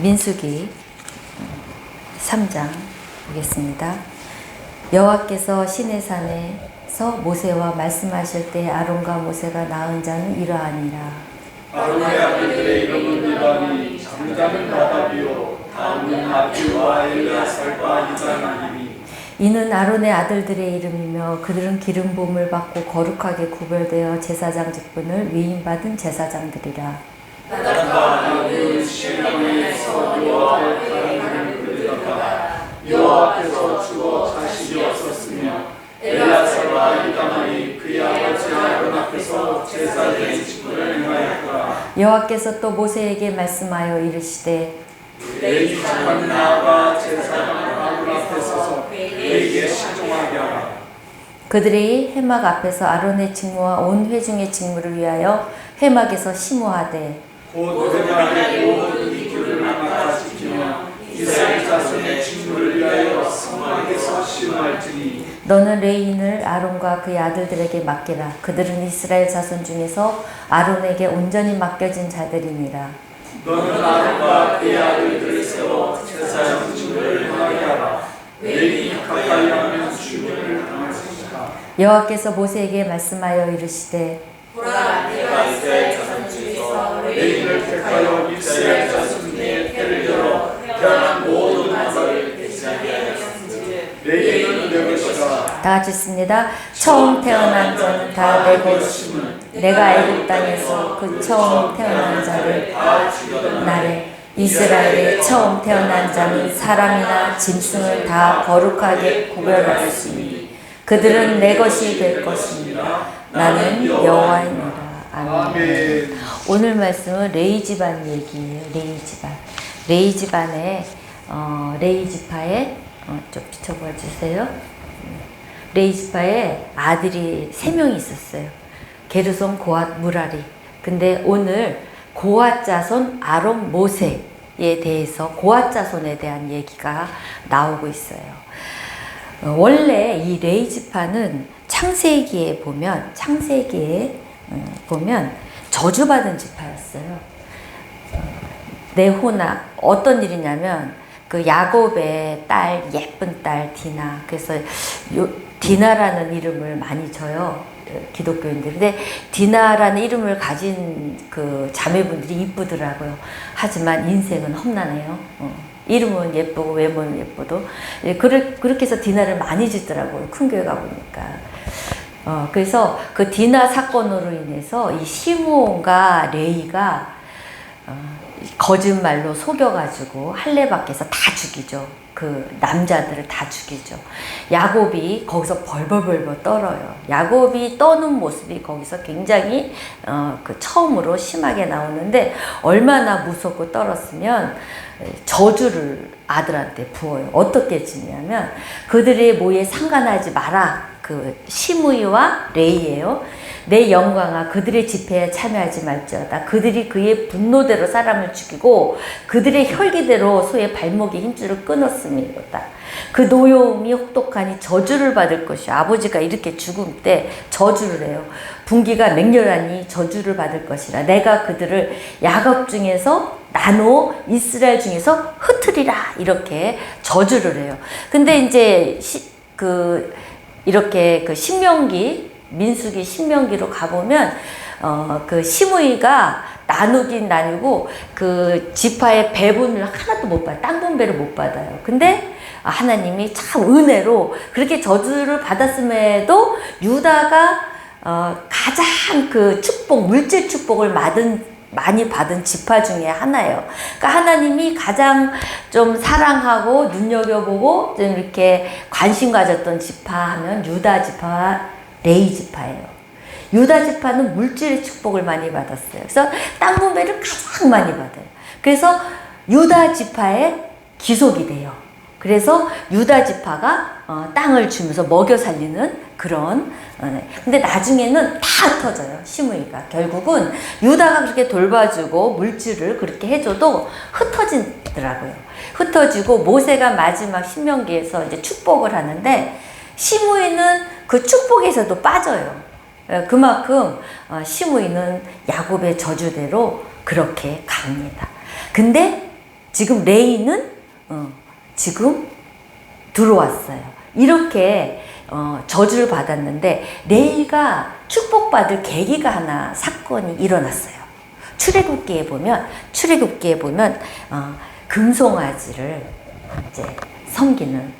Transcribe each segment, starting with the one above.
민수기 3장 보겠습니다. 여호와께서 시내산에서 모세와 말씀하실 때 아론과 모세가 낳은 자는 이러하니라. 아론의 아들들의 이름은 이러하니 장자는 나답이요 다음은 아비와 엘리아살과 이장이니 이는 아론의 아들들의 이름이며 그들은 기름 부음을 받고 거룩하게 구별되어 제사장 직분을 위임받은 제사장들이라. 나답과 아비는 시내산에서 여호와를 사랑하는 그들이라. 여호와 앞에서 죽어 자식이 없었으며 엘리아살과 이장이 그의 아버지 아론 앞에서 제사장의 직분을 행하였더라. 여호와께서 또 모세에게 말씀하여 이르시되 내 이삭한 나아가 제사장 아론 앞에 서서 그에게 신종하게 하라. 그들이 회막 앞에서 아론의 직무와 온 회중의 직무를 위하여 회막에서 심호하되 곧 회막의 모든 이규를 맡아 지키며 이스라엘 자손의 직무를 위하여 성막에서 심호할지니 너는 레인을 아론과 그의 아들들에게 맡기라. 그들은 이스라엘 자손 중에서 아론에게 온전히 맡겨진 자들이니라. 너는 아론과 그의 아들들을 세워 제사장 직무를 행하게 하라. 레인이 가까이 하면 주민을 당할 것이다. 여호와께서 모세에게 말씀하여 이르시되 보라, 내가 이스라엘 자손 중에서 레인을 택하여 이스라엘 자손 중에 태를 열어 태어난 모든 나라를 대신하게 하였으니 레인은 내 것이다. 다 같이 있습니다. 처음 태어난 자는 다 내 것임을 내가 애굽 땅에서 그 처음 태어난 자를 나래 이스라엘의 처음 태어난 자는 사람이나 짐승을 다 거룩하게 구별하였으니 그들은 내 것이 될 것입니다. 나는 여호와이니라. 아멘. 오늘 말씀은 레위 집안 얘기예요. 레위 집안. 레위 집안에 레위 지파에 좀 비춰봐 주세요. 레위 지파에 아들이 3명이 있었어요. 게르손, 고앗, 무라리. 근데 오늘 고앗 자손 아론, 모세에 대해서 고앗 자손에 대한 얘기가 나오고 있어요. 원래 이 레위 지파는 창세기에 보면 저주받은 지파였어요. 네호나 어떤 일이냐면 그 야곱의 딸 예쁜 딸 디나, 그래서 디나라는 이름을 많이 줘요 기독교인들. 근데 디나라는 이름을 가진 그 자매분들이 이쁘더라고요. 하지만 인생은 험난해요. 이름은 예쁘고 외모는 예뻐도 그렇게 해서 디나를 많이 짓더라고요. 큰 교회 가보니까. 그래서 그 디나 사건으로 인해서 이 시므온과 레위가 거짓말로 속여가지고 할례밖에서 다 죽이죠. 그 남자들을 다 죽이죠. 야곱이 거기서 벌벌벌벌 떨어요. 야곱이 떠는 모습이 거기서 굉장히 그 처음으로 심하게 나오는데 얼마나 무섭고 떨었으면 저주를 아들한테 부어요. 어떻게 지냐면 그들의 모에 상관하지 마라. 그 시므이와 레이예요. 내 영광아 그들의 집회에 참여하지 말지어다. 그들이 그의 분노대로 사람을 죽이고 그들의 혈기대로 소의 발목의 힘줄을 끊었음이로다. 그 노여움이 혹독하니 저주를 받을 것이요. 아버지가 이렇게 죽음 때 저주를 해요. 분기가 맹렬하니 저주를 받을 것이라. 내가 그들을 야곱 중에서 나누어 이스라엘 중에서 흩으리라. 이렇게 저주를 해요. 근데 이제 이렇게 그 신명기, 민수기 신명기로 가보면, 그 시므이가 나누긴 나누고, 그 지파의 배분을 하나도 못 받아요. 땅 분배를 못 받아요. 근데 하나님이 참 은혜로 그렇게 저주를 받았음에도 유다가, 가장 그 축복, 물질 축복을 많이 받은 지파 중에 하나예요. 그러니까 하나님이 가장 좀 사랑하고 눈여겨보고 좀 이렇게 관심 가졌던 지파 하면 유다 지파와 레위 지파예요. 유다 지파는 물질의 축복을 많이 받았어요. 그래서 땅 분배를 가장 많이 받아요. 그래서 유다 지파의 기속이 돼요. 그래서 유다 지파가 땅을 주면서 먹여 살리는 그런. 근데 나중에는 다 흩어져요. 시므이가 결국은 유다가 그렇게 돌봐주고 물질을 그렇게 해줘도 흩어지더라고요. 흩어지고 모세가 마지막 신명기에서 이제 축복을 하는데 시므이는 그 축복에서도 빠져요. 그만큼 시므이는 야곱의 저주대로 그렇게 갑니다. 근데 지금 레이는 지금 들어왔어요. 이렇게 저주를 받았는데 레이가 축복받을 계기가 하나 사건이 일어났어요. 출애굽기에 보면 금송아지를 이제 섬기는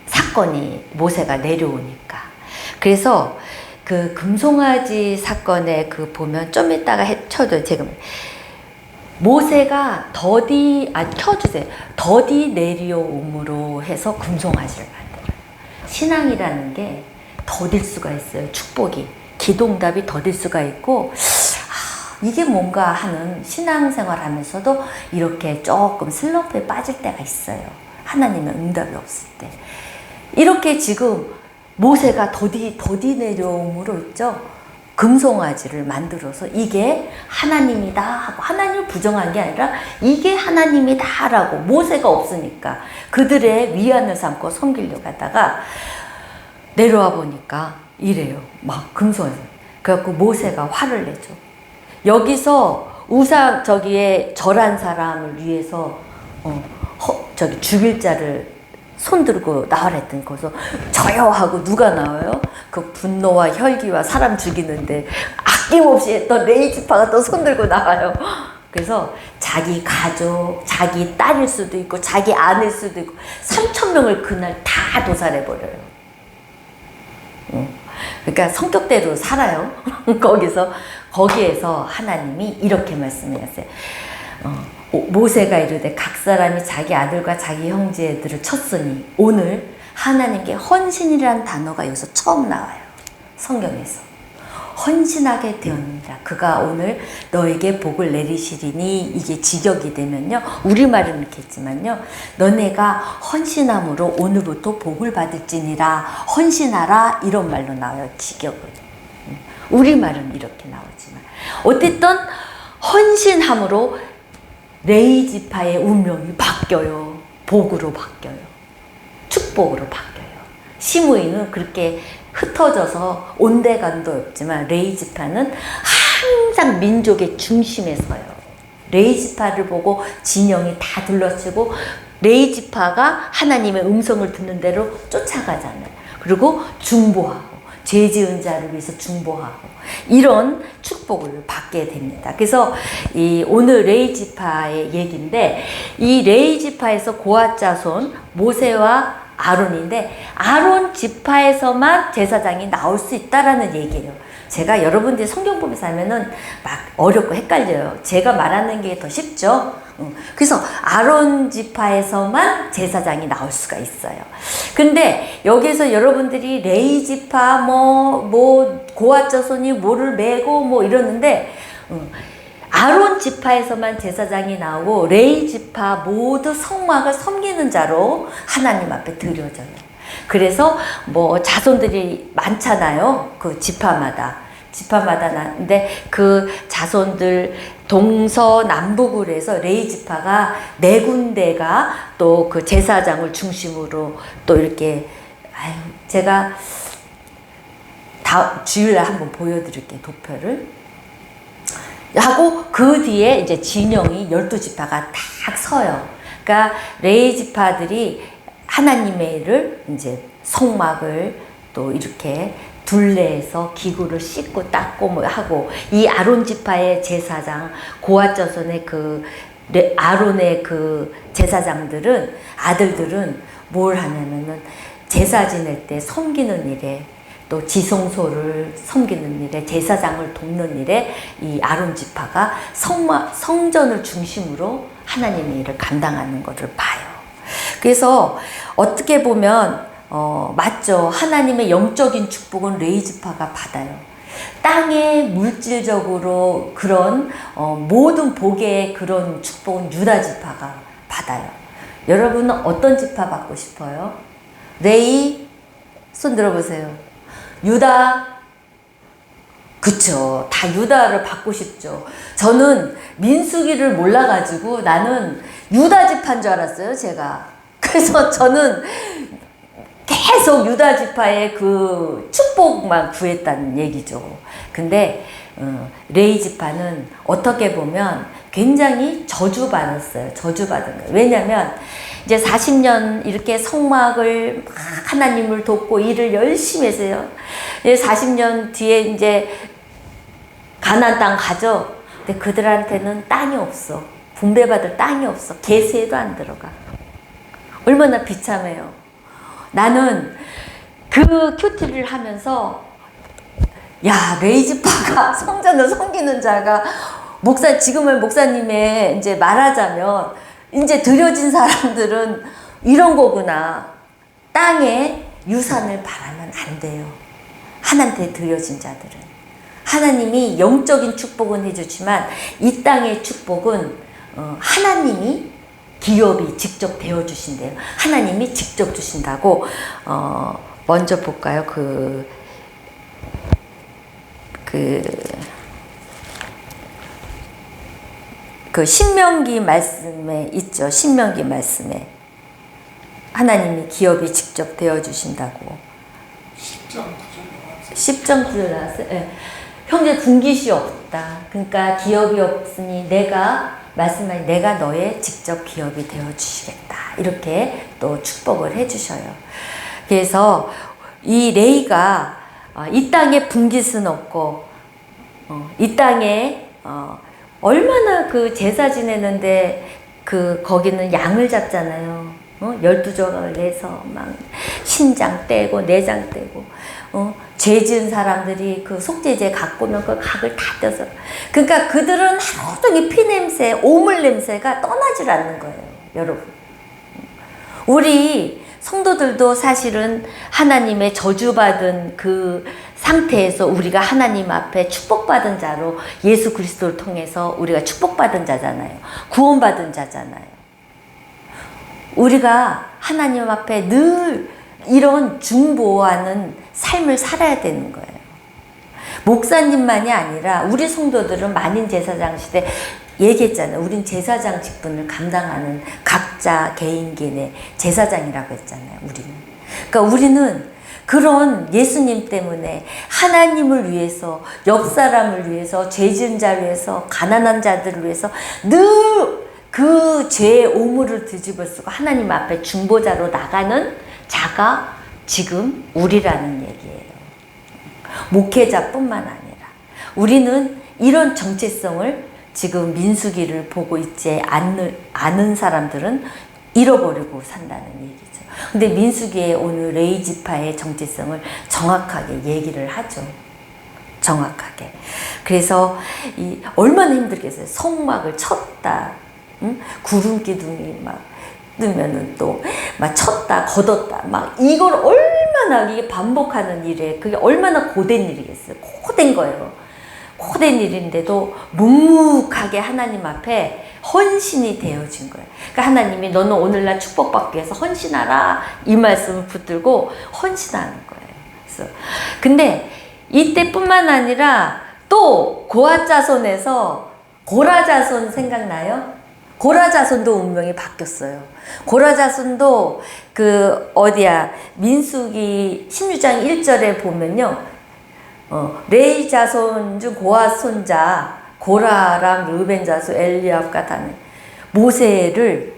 사건이 모세가 내려오니까 그래서 그 금송아지 사건에 그 보면 좀 이따가 쳐줘요. 지금 모세가 더디 내려옴으로 해서 금송아지를 만들어요. 신앙이라는 게 더딜 수가 있어요. 축복이 기도응답이 더딜 수가 있고 이게 뭔가 하는 신앙생활 하면서도 이렇게 조금 슬럼프에 빠질 때가 있어요. 하나님의 응답이 없을 때. 이렇게 지금 모세가 더디 내려옴으로 있죠. 금송아지를 만들어서 이게 하나님이다 하고 하나님을 부정한 게 아니라 이게 하나님이다 라고 모세가 없으니까 그들의 위안을 삼고 섬기려고 하다가 내려와 보니까 이래요. 막 금송아지. 그래갖고 모세가 화를 내죠. 여기서 우상 저기에 절한 사람을 위해서 저기 죽일 자를 손들고 나와라 했더니 거기서 저요 하고 누가 나와요? 그 분노와 혈기와 사람 죽이는데 아낌없이 했던 레이지파가 또 손들고 나와요. 그래서 자기 가족, 자기 딸일 수도 있고 자기 아내일 수도 있고 3,000명을 그날 다 도살해버려요. 그러니까 성격대로 살아요. 거기에서 하나님이 이렇게 말씀하셨어요. 모세가 이르되 각 사람이 자기 아들과 자기 형제들을 쳤으니 오늘 하나님께 헌신이라는 단어가 여기서 처음 나와요. 성경에서. 헌신하게 되었느니라. 그가 오늘 너에게 복을 내리시리니 이게 직역이 되면요. 우리말은 이렇게 했지만요. 너네가 헌신함으로 오늘부터 복을 받을지니라. 헌신하라. 이런 말로 나와요. 직역은. 우리말은 이렇게 나오지만. 어쨌든 헌신함으로 레이지파의 운명이 바뀌어요. 복으로 바뀌어요. 축복으로 바뀌어요. 시므이는 그렇게 흩어져서 온데간도 없지만 레이지파는 항상 민족의 중심에 서요. 레이지파를 보고 진영이 다 둘러치고 레이지파가 하나님의 음성을 듣는 대로 쫓아가잖아요. 그리고 중보하고 죄 지은 자를 위해서 중보하고 이런 축복을 받게 됩니다. 그래서 오늘 레이지파의 얘기인데 이 레이지파에서 고핫 자손 모세와 아론인데 아론 지파에서만 제사장이 나올 수 있다라는 얘기예요. 제가 여러분들이 성경 보면서 하면은 막 어렵고 헷갈려요. 제가 말하는 게 더 쉽죠. 그래서 아론 지파에서만 제사장이 나올 수가 있어요. 근데 여기서 여러분들이 레이 지파 고핫 자손이 뭐를 메고 이러는데 아론 지파에서만 제사장이 나오고 레이 지파 모두 성막을 섬기는 자로 하나님 앞에 드려져요. 그래서 자손들이 많잖아요. 그 지파마다 나는데 그 자손들 동서남북으로 해서 레이 지파가 4군데가 또 그 제사장을 중심으로 또 이렇게 제가 주일날 한번 보여드릴게요. 도표를 하고 그 뒤에 이제 진영이 12지파가 딱 서요. 그러니까 레이 지파들이 하나님의 일을 이제 성막을 또 이렇게 둘레에서 기구를 씻고 닦고 하고 이 아론 지파의 제사장 고핫 자손의 아론의 그 제사장들은 아들들은 뭘 하냐면은 제사 지낼 때 섬기는 일에 또 지성소를 섬기는 일에 제사장을 돕는 일에 이 아론 지파가 성전을 중심으로 하나님의 일을 감당하는 것을 봐요. 그래서 어떻게 보면 맞죠. 하나님의 영적인 축복은 레이 지파가 받아요. 땅의 물질적으로 그런 모든 복의 그런 축복은 유다 지파가 받아요. 여러분은 어떤 지파 받고 싶어요? 레이 손 들어보세요. 유다, 그쵸. 다 유다를 받고 싶죠. 저는 민수기를 몰라가지고 나는 유다 지파인 줄 알았어요, 제가. 그래서 저는 계속 유다 지파의 그 축복만 구했다는 얘기죠. 근데 레이 지파는 어떻게 보면 굉장히 저주받았어요. 저주받은 거예요. 왜냐면 이제 40년 이렇게 성막을 막 하나님을 돕고 일을 열심히 했어요. 이제 40년 뒤에 이제 가나안 땅 가죠. 근데 그들한테는 땅이 없어. 분배받을 땅이 없어. 계세에도 안 들어가. 얼마나 비참해요. 나는 그 큐티를 하면서 야, 레이지파가 성전을 섬기는 자가 지금의 목사님의 이제 말하자면 이제 들여진 사람들은 이런 거구나. 땅에 유산을 바라면 안 돼요. 하나님께 들여진 자들은. 하나님이 영적인 축복은 해주지만 이 땅의 축복은 하나님이 기업이 직접 되어주신대요. 하나님이 직접 주신다고. 먼저 볼까요? 그 신명기 말씀에 있죠. 신명기 말씀에 하나님이 기업이 직접 되어주신다고. 10장 9절 나왔어요. 네. 형제 분깃이 없다. 그러니까 기업이 없으니 내가 너의 직접 기업이 되어주시겠다. 이렇게 또 축복을 해주셔요. 그래서 이 레이가 이 땅에 분깃은 없고 이 땅에 얼마나 그 제사 지내는데 거기는 양을 잡잖아요. 12조각을 내서 막 신장 떼고 내장 떼고 죄 지은 사람들이 그 속죄제 갖고 오면 그 각을 다 떼서 그러니까 그들은 하루 종일 피냄새, 오물 냄새가 떠나질 않는 거예요. 여러분. 우리 성도들도 사실은 하나님의 저주받은 그 상태에서 우리가 하나님 앞에 축복받은 자로 예수 그리스도를 통해서 우리가 축복받은 자잖아요. 구원받은 자잖아요. 우리가 하나님 앞에 늘 이런 중보하는 삶을 살아야 되는 거예요. 목사님만이 아니라 우리 성도들은 만인 제사장 시대 얘기했잖아요. 우린 제사장 직분을 감당하는 각자 개인의 제사장이라고 했잖아요. 그러니까 우리는 그런 예수님 때문에 하나님을 위해서, 옆 사람을 위해서, 죄 지은 자를 위해서, 가난한 자들을 위해서 늘 그 죄의 오물을 뒤집어 쓰고 하나님 앞에 중보자로 나가는 자가 지금 우리라는 얘기예요. 목회자뿐만 아니라 우리는 이런 정체성을 지금 민수기를 보고 있지 않은 사람들은 잃어버리고 산다는 얘기죠. 근데 민수기에 오늘 레이지파의 정체성을 정확하게 얘기를 하죠. 정확하게. 그래서 얼마나 힘들겠어요. 성막을 쳤다. 응? 구름 기둥이 막 뜨면은 또 막 쳤다 걷었다 막 이걸 얼마나 이게 반복하는 일에 그게 얼마나 고된 일이겠어요. 고된 거예요. 고된 일인데도 묵묵하게 하나님 앞에 헌신이 되어진 거예요. 그러니까 하나님이 너는 오늘날 축복받기 위해서 헌신하라 이 말씀을 붙들고 헌신하는 거예요. 그래서 근데 이때뿐만 아니라 또 고아자손에서 고라자손 생각나요? 고라자손도 운명이 바뀌었어요. 고라자손도 민수기 16장 1절에 보면요. 레이 자손 중 고아 손자 고라랑 르벤 자손 엘리압과 다는 모세를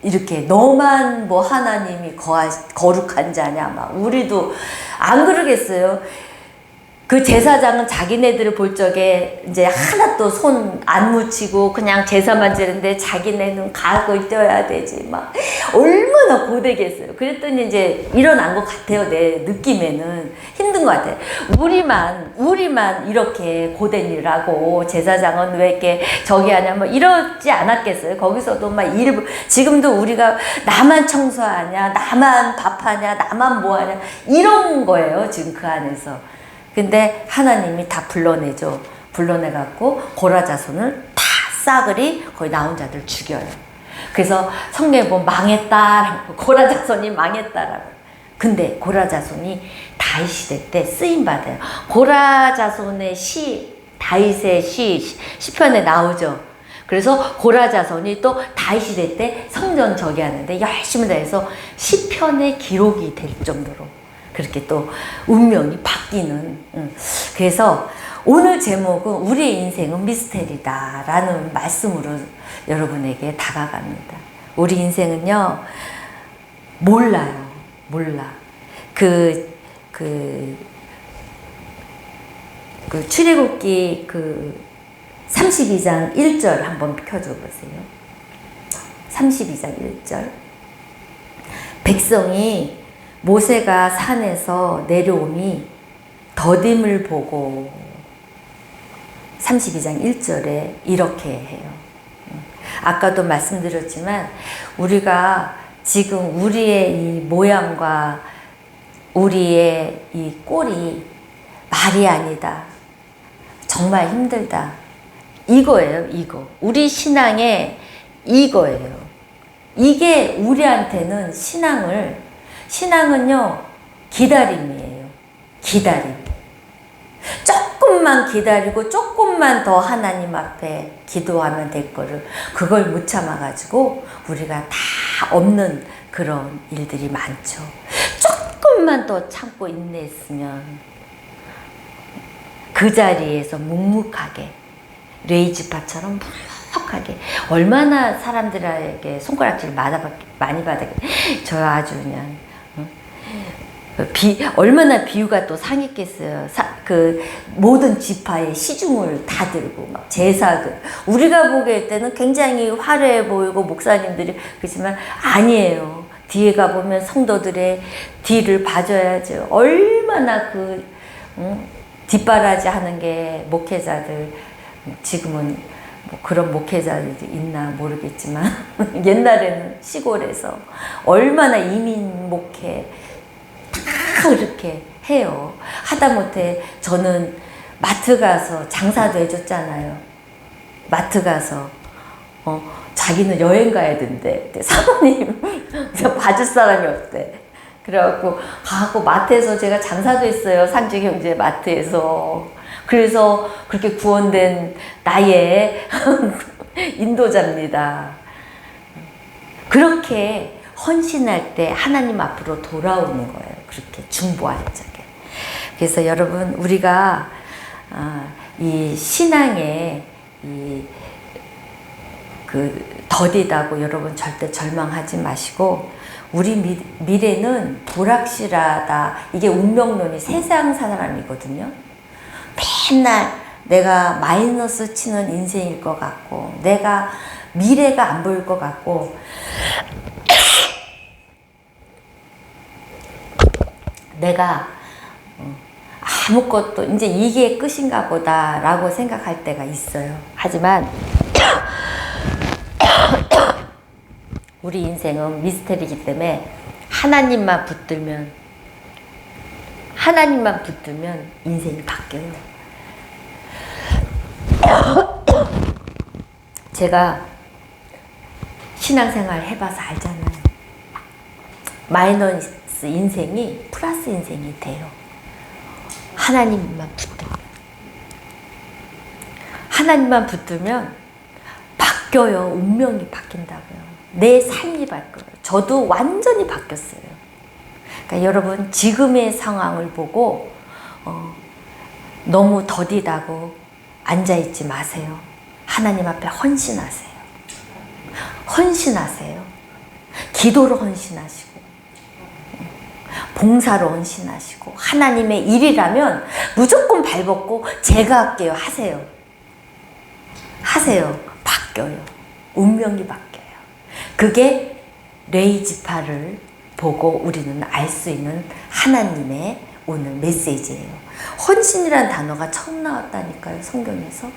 이렇게 너만 뭐 하나님이 거룩한 자냐 막 우리도 안 그러겠어요. 그 제사장은 자기네들을 볼 적에 이제 하나도 손 안 묻히고 그냥 제사만 지는데 자기네는 각을 떼어야 되지 막 얼마나 고되겠어요. 그랬더니 이제 일어난 것 같아요. 내 느낌에는 힘든 것 같아요. 우리만 이렇게 고된 일을 하고 제사장은 왜 이렇게 저기 하냐 뭐 이러지 않았겠어요. 거기서도 막 지금도 우리가 나만 청소하냐 나만 밥하냐 나만 뭐하냐 이런 거예요. 지금 그 안에서. 근데 하나님이 다 불러내죠. 불러내갖고 고라자손을 다 싸그리 거기 나온 자들 죽여요. 그래서 성경에 보면 망했다. 고라자손이 망했다라고. 근데 고라자손이 다윗 시대 때 쓰임받아요. 고라자손의 다윗의 시편에 나오죠. 그래서 고라자손이 또 다윗 시대 때 성전 저기 하는데 열심히 다해서 시편의 기록이 될 정도로. 그렇게 또 운명이 바뀌는. 그래서 오늘 제목은 우리의 인생은 미스테리다 라는 말씀으로 여러분에게 다가갑니다. 우리 인생은요, 몰라요. 몰라. 출애굽기 32장 1절 한번 펴줘 보세요. 32장 1절. 백성이 모세가 산에서 내려오니 더딤을 보고 32장 1절에 이렇게 해요. 아까도 말씀드렸지만 우리가 지금 우리의 이 모양과 우리의 이 꼴이 말이 아니다. 정말 힘들다. 이거예요, 이거. 우리 신앙에 이거예요. 이게 우리한테는 신앙은요, 기다림이에요. 기다림. 조금만 기다리고 조금만 더 하나님 앞에 기도하면 될 거를 그걸 못 참아가지고 우리가 다 없는 그런 일들이 많죠. 조금만 더 참고 인내했으면 그 자리에서 묵묵하게 레이지파처럼 묵묵하게 얼마나 사람들에게 손가락질 많이 받았겠어요. 저 아주 그냥 얼마나 비유가 또 상했겠어요. 그 모든 지파의 시중을 다 들고 막 제사 우리가 보기에 때는 굉장히 화려해 보이고 목사님들이 그렇지만 아니에요. 뒤에 가보면 성도들의 뒤를 봐줘야죠. 얼마나 뒷바라지 하는 게 목회자들, 지금은 뭐 그런 목회자들이 있나 모르겠지만 옛날에는 시골에서 얼마나 이민 목회 다 그렇게 해요. 하다못해 저는 마트 가서 장사도 해줬잖아요. 마트 가서 자기는 여행 가야 된대. 사모님 봐줄 사람이 없대. 그래갖고 가고 마트에서 제가 장사도 했어요. 상주경제 마트에서. 그래서 그렇게 구원된 나의 인도자입니다. 그렇게 헌신할 때 하나님 앞으로 돌아오는 거예요. 그렇게 중보할 적에. 그래서 여러분 우리가 이 신앙에 더디다고 여러분 절대 절망하지 마시고 우리 미래는 불확실하다. 이게 운명론이 세상 사람이거든요. 맨날 내가 마이너스 치는 인생일 것 같고 내가 미래가 안 보일 것 같고 내가 아무것도 이제 이게 끝인가 보다 라고 생각할 때가 있어요. 하지만 우리 인생은 미스테리이기 때문에 하나님만 붙들면 인생이 바뀌어요. 제가 신앙생활 해봐서 알잖아요. 마이너스 인생이 플러스 인생이 돼요. 하나님만 붙들면 바뀌어요. 운명이 바뀐다고요. 내 삶이 바뀌어요. 저도 완전히 바뀌었어요. 그러니까 여러분 지금의 상황을 보고 너무 더디다고 앉아있지 마세요. 하나님 앞에 헌신하세요. 기도로 헌신하시고 봉사로 헌신하시고 하나님의 일이라면 무조건 발벗고 제가 할게요. 하세요. 바뀌어요. 운명이 바뀌어요. 그게 레이지파를 보고 우리는 알 수 있는 하나님의 오늘 메시지예요. 헌신이라는 단어가 처음 나왔다니까요. 성경에서.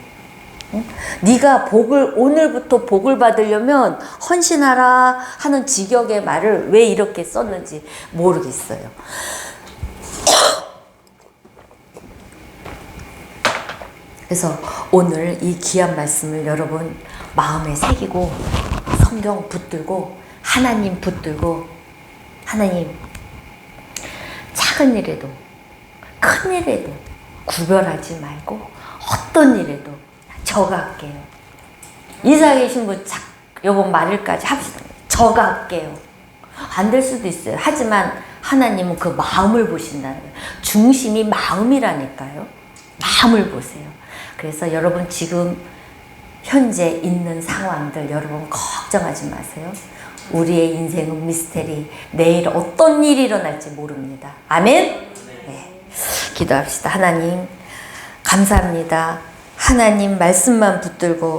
네가 오늘부터 복을 받으려면 헌신하라 하는 직역의 말을 왜 이렇게 썼는지 모르겠어요. 그래서 오늘 이 귀한 말씀을 여러분 마음에 새기고 성경 붙들고 하나님 붙들고 하나님 작은 일에도 큰 일에도 구별하지 말고 어떤 일에도 저가 할게요. 이사 계신 분 요번 말일까지 합시다. 저가 할게요. 안 될 수도 있어요. 하지만 하나님은 그 마음을 보신다는 거예요. 중심이 마음이라니까요. 마음을 보세요. 그래서 여러분 지금 현재 있는 상황들 여러분 걱정하지 마세요. 우리의 인생은 미스테리. 내일 어떤 일이 일어날지 모릅니다. 아멘? 네. 기도합시다. 하나님 감사합니다. 하나님 말씀만 붙들고